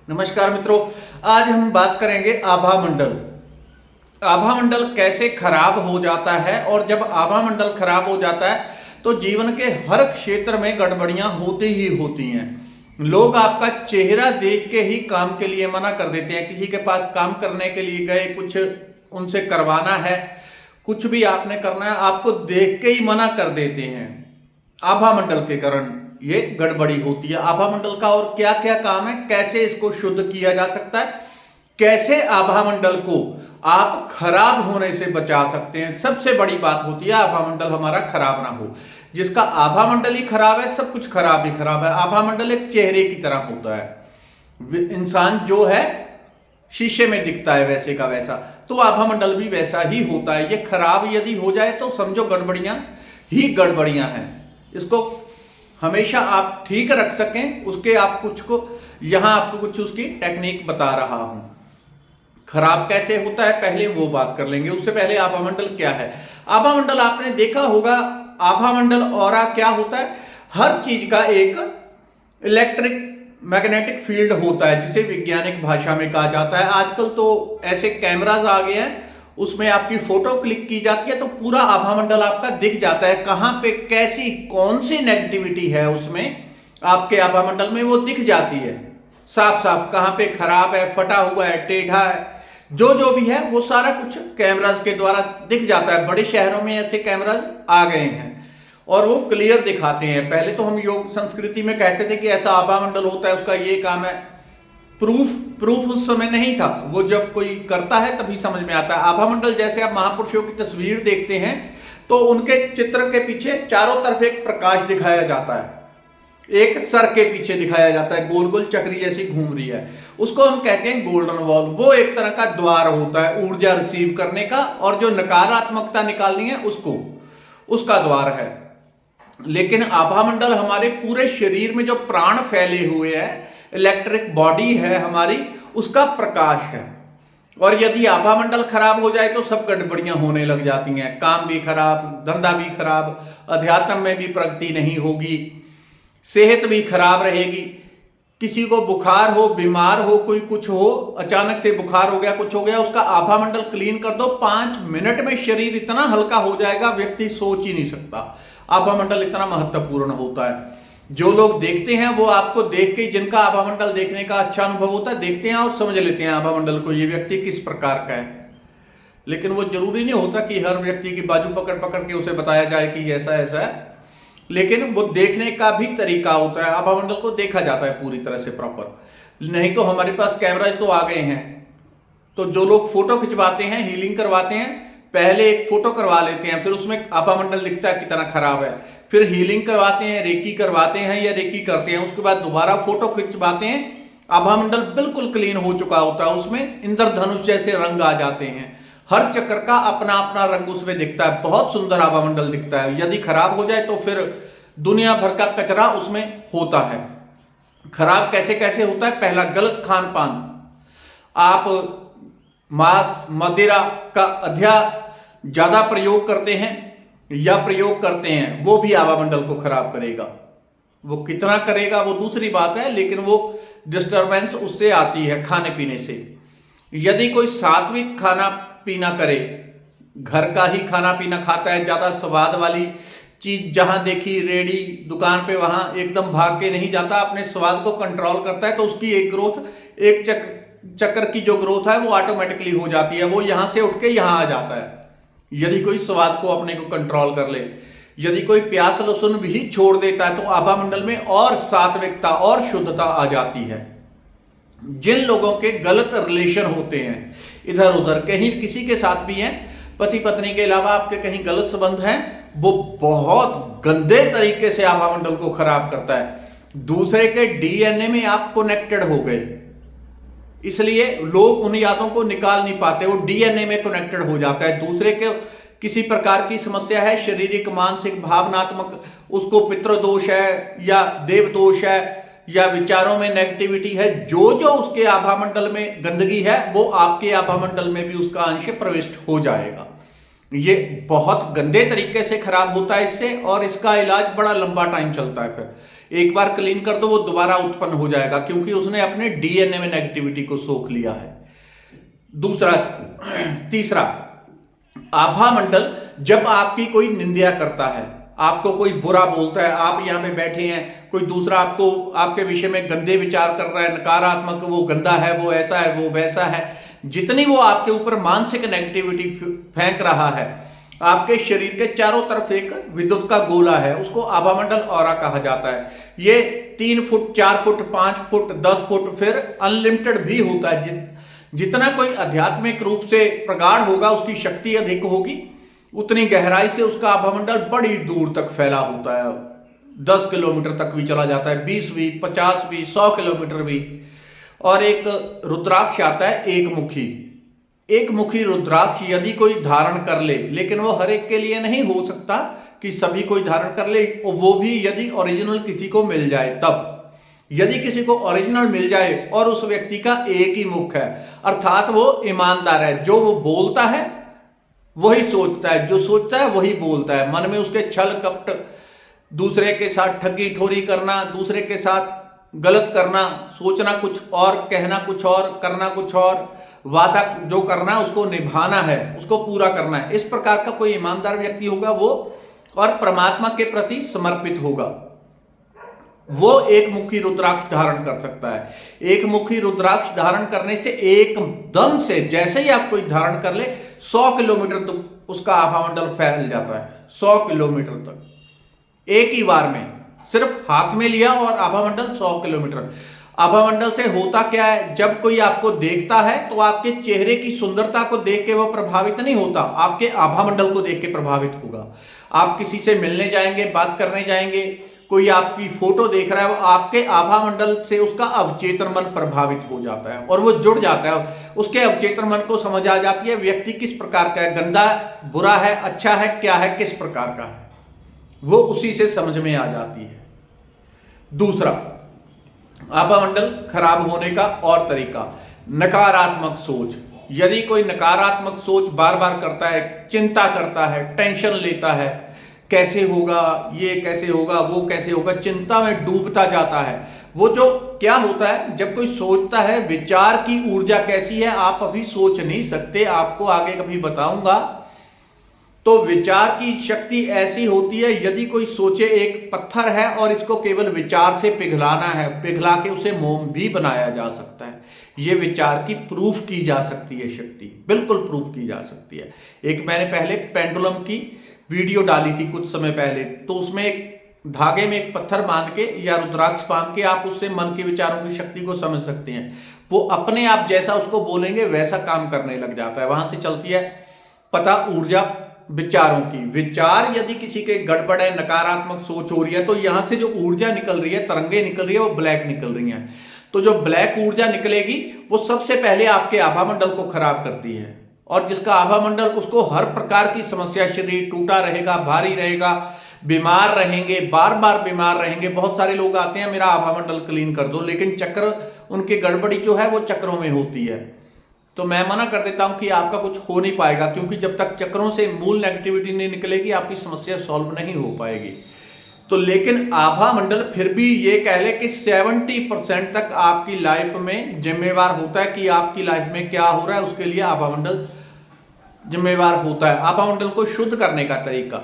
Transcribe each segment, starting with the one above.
नमस्कार मित्रों, आज हम बात करेंगे आभा मंडल। आभा मंडल कैसे खराब हो जाता है और जब आभा मंडल खराब हो जाता है तो जीवन के हर क्षेत्र में गड़बड़ियां होती ही होती हैं। लोग आपका चेहरा देख के ही काम के लिए मना कर देते हैं। किसी के पास काम करने के लिए गए, कुछ उनसे करवाना है, कुछ भी आपने करना है, आपको देख के ही मना कर देते हैं। आभा मंडल के कारण ये गड़बड़ी होती है। आभा मंडल का और क्या क्या काम है, कैसे इसको शुद्ध किया जा सकता है, कैसे आभा मंडल को आप खराब होने से बचा सकते हैं। सबसे बड़ी बात होती है आभा मंडल हमारा खराब ना हो। जिसका आभा मंडल ही खराब है, सब कुछ खराब ही खराब है। आभा मंडल एक चेहरे की तरह होता है। इंसान जो है शीशे में दिखता है वैसे का वैसा, तो आभा मंडल भी वैसा ही होता है। ये खराब यदि हो जाए तो समझो गड़बड़ियां ही गड़बड़ियां हैं। इसको हमेशा आप ठीक रख सकें, उसके आप कुछ को यहां आपको कुछ उसकी टेक्निक बता रहा हूं। खराब कैसे होता है पहले वो बात कर लेंगे। उससे पहले आभा मंडल क्या है। आभा मंडल आपने देखा होगा, आभा मंडल ऑरा क्या होता है, हर चीज का एक इलेक्ट्रिक मैग्नेटिक फील्ड होता है, जिसे वैज्ञानिक भाषा में कहा जाता है। आजकल तो ऐसे कैमराज आ गए हैं, उसमें आपकी फोटो क्लिक की जाती है तो पूरा आभा मंडल आपका दिख जाता है। कहां पे कैसी कौन सी नेगेटिविटी है उसमें आपके आभा मंडल में वो दिख जाती है साफ साफ। कहां पे खराब है, फटा हुआ है, टेढ़ा है, जो भी है वो सारा कुछ कैमराज के द्वारा दिख जाता है। बड़े शहरों में ऐसे कैमराज आ गए हैं और वो क्लियर दिखाते हैं। पहले तो हम योग संस्कृति में कहते थे कि ऐसा आभा मंडल होता है, उसका ये काम है। प्रूफ उस समय नहीं था, वो जब कोई करता है तभी समझ में आता है। आभा मंडल जैसे आप महापुरुषों की तस्वीर देखते हैं तो उनके चित्र के पीछे चारों तरफ एक प्रकाश दिखाया जाता है, एक सर के पीछे दिखाया जाता है, गोल गोल चक्री जैसी घूम रही है, उसको हम कहते हैं गोल्डन वॉल। वो एक तरह का द्वार होता है ऊर्जा रिसीव करने का, और जो नकारात्मकता निकालनी है उसको, उसका द्वार है। लेकिन आभा मंडल हमारे पूरे शरीर में जो प्राण फैले हुए हैं, इलेक्ट्रिक बॉडी है हमारी, उसका प्रकाश है। और यदि आभा मंडल खराब हो जाए तो सब गड़बड़ियां होने लग जाती हैं। काम भी खराब, धंधा भी खराब, अध्यात्म में भी प्रगति नहीं होगी, सेहत भी खराब रहेगी। किसी को बुखार हो, बीमार हो, कोई कुछ हो, अचानक से बुखार हो गया, कुछ हो गया, उसका आभा मंडल क्लीन कर दो, 5 मिनट में शरीर इतना हल्का हो जाएगा, व्यक्ति सोच ही नहीं सकता। आभा मंडल इतना महत्वपूर्ण होता है। जो लोग देखते हैं वो आपको देख के, जिनका आभा मंडल देखने का अच्छा अनुभव होता है, देखते हैं और समझ लेते हैं आभा मंडल को, ये व्यक्ति किस प्रकार का है। लेकिन वो जरूरी नहीं होता कि हर व्यक्ति की बाजू पकड़ पकड़ के उसे बताया जाए कि ऐसा ऐसा है। लेकिन वो देखने का भी तरीका होता है। आभा मंडल को देखा जाता है पूरी तरह से प्रॉपर। नहीं तो हमारे पास कैमराज तो आ गए हैं, तो जो लोग फोटो खिंचवाते हैं, हीलिंग करवाते हैं, पहले एक फोटो करवा लेते हैं, फिर उसमें आभा मंडल दिखता है कितना खराब है, फिर हीलिंग करवाते हैं, रेकी करवाते हैं या रेकी करते हैं, उसके बाद दोबारा फोटो खिंचवाते हैं, आभा मंडल बिल्कुल क्लीन हो चुका होता है, उसमें इंद्रधनुष जैसे रंग आ जाते हैं। हर चक्र का अपना अपना रंग उसमें दिखता है, बहुत सुंदर आभा मंडल दिखता है। यदि खराब हो जाए तो फिर दुनिया भर का कचरा उसमें होता है। खराब कैसे कैसे होता है, पहला गलत खान पान। आप मांस मदिरा का ज्यादा प्रयोग करते हैं या प्रयोग करते हैं, वो भी आभा मंडल को खराब करेगा। वो कितना करेगा वो दूसरी बात है, लेकिन वो डिस्टरबेंस उससे आती है खाने पीने से। यदि कोई सात्विक खाना पीना करे, घर का ही खाना पीना खाता है, ज्यादा स्वाद वाली चीज जहां देखी रेडी दुकान पे वहां एकदम भाग के नहीं जाता, अपने स्वाद को कंट्रोल करता है, तो उसकी एक ग्रोथ, एक चक्कर की जो ग्रोथ है वो ऑटोमेटिकली हो जाती है, वो यहां से उठ के यहां आ जाता है। यदि कोई स्वाद को अपने को कंट्रोल कर ले, यदि कोई प्याज लहसुन भी छोड़ देता है, तो आभा मंडल में और सात्विकता और शुद्धता आ जाती है। जिन लोगों के गलत रिलेशन होते हैं इधर उधर, कहीं किसी के साथ भी हैं, पति पत्नी के अलावा आपके कहीं गलत संबंध हैं, वो बहुत गंदे तरीके से आभा मंडल को खराब करता है। दूसरे के डीएनए में आप कनेक्टेड हो गए, इसलिए लोग उन यादों को निकाल नहीं पाते, वो डीएनए में कनेक्टेड हो जाता है। दूसरे के किसी प्रकार की समस्या है, शारीरिक मानसिक भावनात्मक, उसको पितृदोष है या देव दोष है या विचारों में नेगेटिविटी है, जो जो उसके आभा मंडल में गंदगी है वो आपके आभा मंडल में भी उसका अंश प्रविष्ट हो जाएगा। ये बहुत गंदे तरीके से खराब होता है इससे, और इसका इलाज बड़ा लंबा टाइम चलता है। फिर एक बार क्लीन कर दो वो दोबारा उत्पन्न हो जाएगा, क्योंकि उसने अपने डीएनए में नेगेटिविटी को सोख लिया है। तीसरा, आभा मंडल जब आपकी कोई निंदा करता है, आपको कोई बुरा बोलता है, आप यहां पे बैठे हैं, कोई दूसरा आपको आपके विषय में गंदे विचार कर रहा है, नकारात्मक, वो गंदा है, वो ऐसा है, वो वैसा है, जितनी वो आपके ऊपर मानसिक नेगेटिविटी फेंक रहा है, आपके शरीर के चारों तरफ एक विद्युत का गोला है, उसको आभामंडल ऑरा कहा जाता है। ये 3 फुट, 4 फुट, 5 फुट, 10 फुट, फिर अनलिमिटेड भी होता है। जितना कोई आध्यात्मिक रूप से प्रगाढ़ होगा, उसकी शक्ति अधिक होगी, उतनी गहराई से उसका आभामंडल बड़ी दूर तक फैला होता है। 10 किलोमीटर तक भी चला जाता है, 20 भी, 50 भी, 100 किलोमीटर भी। और एक रुद्राक्ष आता है एक मुखी रुद्राक्ष यदि कोई धारण कर ले, लेकिन वो हर एक के लिए नहीं हो सकता कि सभी कोई धारण कर ले, वो भी यदि ओरिजिनल किसी को मिल जाए तब। यदि किसी को ओरिजिनल मिल जाए और उस व्यक्ति का एक ही मुख है, अर्थात वो ईमानदार है, जो वो बोलता है वही सोचता है, जो सोचता है वही बोलता है, मन में उसके छल कपट, दूसरे के साथ ठगी ठोरी करना, दूसरे के साथ गलत करना, सोचना कुछ और, कहना कुछ और, करना कुछ और, वादा जो करना है उसको निभाना है, उसको पूरा करना है, इस प्रकार का कोई ईमानदार व्यक्ति होगा वो, और परमात्मा के प्रति समर्पित होगा, वो एक मुखी रुद्राक्ष धारण कर सकता है। एक मुखी रुद्राक्ष धारण करने से एकदम से, जैसे ही आप कोई धारण कर ले, 100 किलोमीटर तक उसका आभामंडल फैल जाता है। 100 किलोमीटर तक एक ही बार में, सिर्फ हाथ में लिया और आभामंडल 100 किलोमीटर। आभामंडल से होता क्या है, जब कोई आपको देखता है तो आपके चेहरे की सुंदरता को देख के वो प्रभावित नहीं होता, आपके आभामंडल को देख के प्रभावित होगा। आप किसी से मिलने जाएंगे, बात करने जाएंगे, कोई आपकी फोटो देख रहा है, वो आपके आभामंडल से उसका अवचेतन मन प्रभावित हो जाता है और वो जुड़ जाता है। उसके अवचेतन मन को समझ आ जाती है व्यक्ति किस प्रकार का है, गंदा, बुरा है, अच्छा है, क्या है, किस प्रकार का है, वो उसी से समझ में आ जाती है। दूसरा, आभामंडल खराब होने का और तरीका, नकारात्मक सोच। यदि कोई नकारात्मक सोच बार बार करता है, चिंता करता है, टेंशन लेता है, कैसे होगा, ये कैसे होगा, वो कैसे होगा, चिंता में डूबता जाता है, वो जो क्या होता है, जब कोई सोचता है, विचार की ऊर्जा कैसी है आप अभी सोच नहीं सकते, आपको आगे कभी बताऊंगा। तो विचार की शक्ति ऐसी होती है, यदि कोई सोचे एक पत्थर है और इसको केवल विचार से पिघलाना है, पिघला के उसे मोम भी बनाया जा सकता है। ये विचार की प्रूफ की जा सकती है शक्ति, बिल्कुल प्रूफ की जा सकती है। एक मैंने पहले पेंडुलम की वीडियो डाली थी कुछ समय पहले, तो उसमें एक धागे में एक पत्थर बांध के या रुद्राक्ष बांध के आप उससे मन के विचारों की शक्ति को समझ सकते हैं। वो अपने आप जैसा उसको बोलेंगे वैसा काम करने लग जाता है। वहां से चलती है पता ऊर्जा विचारों की। विचार यदि किसी के गड़बड़ है, नकारात्मक सोच हो रही है, तो यहां से जो ऊर्जा निकल रही है, तरंगे निकल रही है, वो ब्लैक निकल रही है। तो जो ब्लैक ऊर्जा निकलेगी वो सबसे पहले आपके आभामंडल को खराब करती है, और जिसका आभामंडल, उसको हर प्रकार की समस्या, शरीर टूटा रहेगा, भारी रहेगा, बीमार रहेंगे, बार बार बीमार रहेंगे। बहुत सारे लोग आते हैं मेरा आभामंडल क्लीन कर दो, लेकिन चक्र उनकी गड़बड़ी जो है वो चक्रों में होती है। तो मैं मना कर देता हूं कि आपका कुछ हो नहीं पाएगा, क्योंकि जब तक चक्रों से मूल नेगेटिविटी नहीं निकलेगी आपकी समस्या सॉल्व नहीं हो पाएगी। तो लेकिन आभामंडल फिर भी ये कह ले कि 70% तक आपकी लाइफ में जिम्मेवार होता है कि आपकी लाइफ में क्या हो रहा है, उसके लिए आभामंडल जिम्मेवार होता है। आभामंडल को शुद्ध करने का तरीका,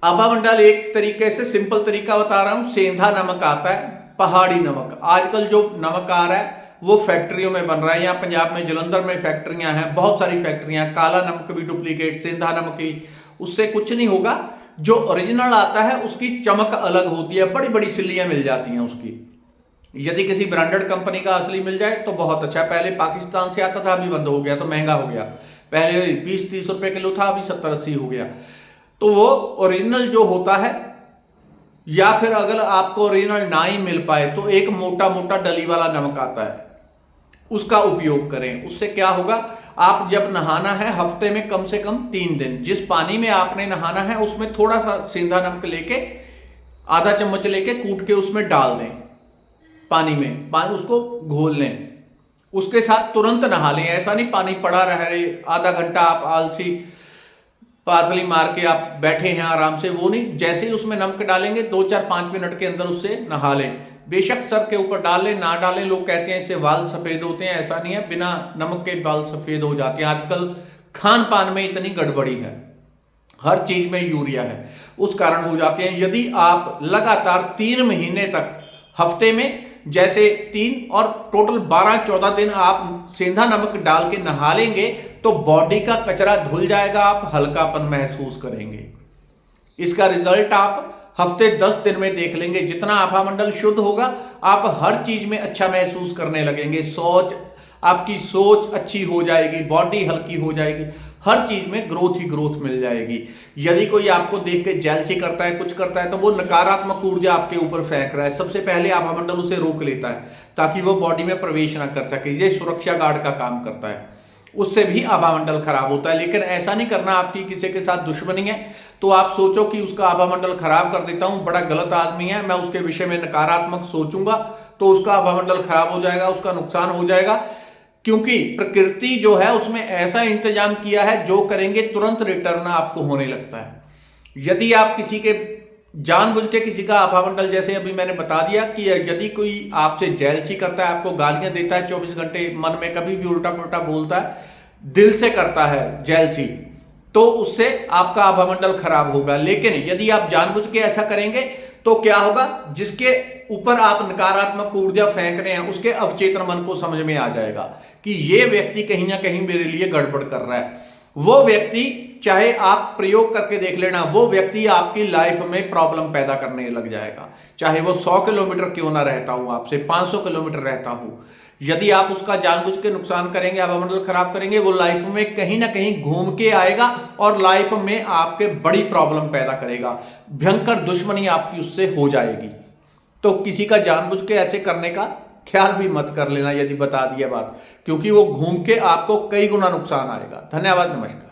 आभामंडल एक तरीके से सिंपल तरीका बता रहा हूं। सेंधा नमक आता है, पहाड़ी नमक। आजकल जो नमक आ रहा है वो फैक्ट्रियों में बन रहा है। यहाँ पंजाब में जलंधर में फैक्ट्रियां हैं, बहुत सारी फैक्ट्रियां। काला नमक भी डुप्लीकेट, सेंधा नमक भी, उससे कुछ नहीं होगा। जो ओरिजिनल आता है उसकी चमक अलग होती है, बड़ी बड़ी सिल्लियां मिल जाती हैं उसकी। यदि किसी ब्रांडेड कंपनी का असली मिल जाए तो बहुत अच्छा। पहले पाकिस्तान से आता था, अभी बंद हो गया, तो महंगा हो गया। पहले 20-30 रुपए किलो था, अभी 70-80 हो गया। तो वो ओरिजिनल जो होता है, या फिर अगर आपको ओरिजिनल ना ही मिल पाए तो एक मोटा मोटा डली वाला नमक आता है, उसका उपयोग करें। उससे क्या होगा, आप जब नहाना है हफ्ते में कम से कम 3 दिन, जिस पानी में आपने नहाना है उसमें थोड़ा सा सेंधा नमक लेके, आधा चम्मच लेके कूट के उसमें डाल दें पानी में, उसको घोल लें, उसके साथ तुरंत नहा लें। ऐसा नहीं पानी पड़ा रहे आधा घंटा, आप आलसी पातली मार के आप बैठे हैं आराम से, वो नहीं। जैसे ही उसमें नमक डालेंगे 2-4-5 मिनट के अंदर उससे नहा लें। बेशक सर के ऊपर डाल लें ना डालें, लोग कहते हैं इससे बाल सफेद होते हैं, ऐसा नहीं है, बिना नमक के बाल सफेद हो जाते हैं। आजकल खान पान में इतनी गड़बड़ी है, हर चीज में यूरिया है, उस कारण हो जाते हैं। यदि आप लगातार 3 महीने तक हफ्ते में जैसे 3 और टोटल 12-14 दिन आप सेंधा नमक डाल के नहा लेंगे तो बॉडी का कचरा धुल जाएगा, आप हल्कापन महसूस करेंगे। इसका रिजल्ट आप हफ्ते 10 दिन में देख लेंगे। जितना आभा मंडल शुद्ध होगा आप हर चीज में अच्छा महसूस करने लगेंगे। आपकी सोच अच्छी हो जाएगी, बॉडी हल्की हो जाएगी, हर चीज में ग्रोथ ही ग्रोथ मिल जाएगी। यदि कोई आपको देख के जेलसी करता है, कुछ करता है, तो वो नकारात्मक ऊर्जा आपके ऊपर फेंक रहा है। सबसे पहले आभा मंडल उसे रोक लेता है ताकि वो बॉडी में प्रवेश ना कर सके। ये सुरक्षा गार्ड का काम करता है, उससे भी आभा मंडल खराब होता है। लेकिन ऐसा नहीं करना, आपकी किसी के साथ दुश्मनी है तो आप सोचो कि उसका आभा मंडल खराब कर देता हूं, बड़ा गलत आदमी है, मैं उसके विषय में नकारात्मक सोचूंगा तो उसका आभा मंडल खराब हो जाएगा, उसका नुकसान हो जाएगा। क्योंकि प्रकृति जो है उसमें ऐसा इंतजाम किया है, जो करेंगे तुरंत रिटर्न आपको होने लगता है। यदि आप किसी के जानबूझ के किसी का आभा मंडल, जैसे अभी मैंने बता दिया कि यदि कोई आपसे जेलसी करता है, आपको गालियां देता है 24 घंटे, मन में कभी भी उल्टा पुल्टा बोलता है, दिल से करता है जेलसी, तो उससे आपका आभा मंडल खराब होगा। लेकिन यदि आप जानबूझ के ऐसा करेंगे तो क्या होगा, जिसके ऊपर आप नकारात्मक ऊर्जा फेंक रहे हैं उसके अवचेतन मन को समझ में आ जाएगा कि ये व्यक्ति कहीं ना कहीं मेरे लिए गड़बड़ कर रहा है। वो व्यक्ति, चाहे आप प्रयोग करके देख लेना, वो व्यक्ति आपकी लाइफ में प्रॉब्लम पैदा करने लग जाएगा। चाहे वो 100 किलोमीटर क्यों ना रहता हूं, आपसे 500 किलोमीटर रहता हूं, यदि आप उसका जानबूझ के नुकसान करेंगे, आभा मंडल खराब करेंगे, वो लाइफ में कहीं ना कहीं घूम के आएगा और लाइफ में आपके बड़ी प्रॉब्लम पैदा करेगा, भयंकर दुश्मनी आपकी उससे हो जाएगी। तो किसी का जानबूझ के ऐसे करने का ख्याल भी मत कर लेना यदि बता दिया बात, क्योंकि वो घूम के आपको कई गुना नुकसान आएगा। धन्यवाद, नमस्कार।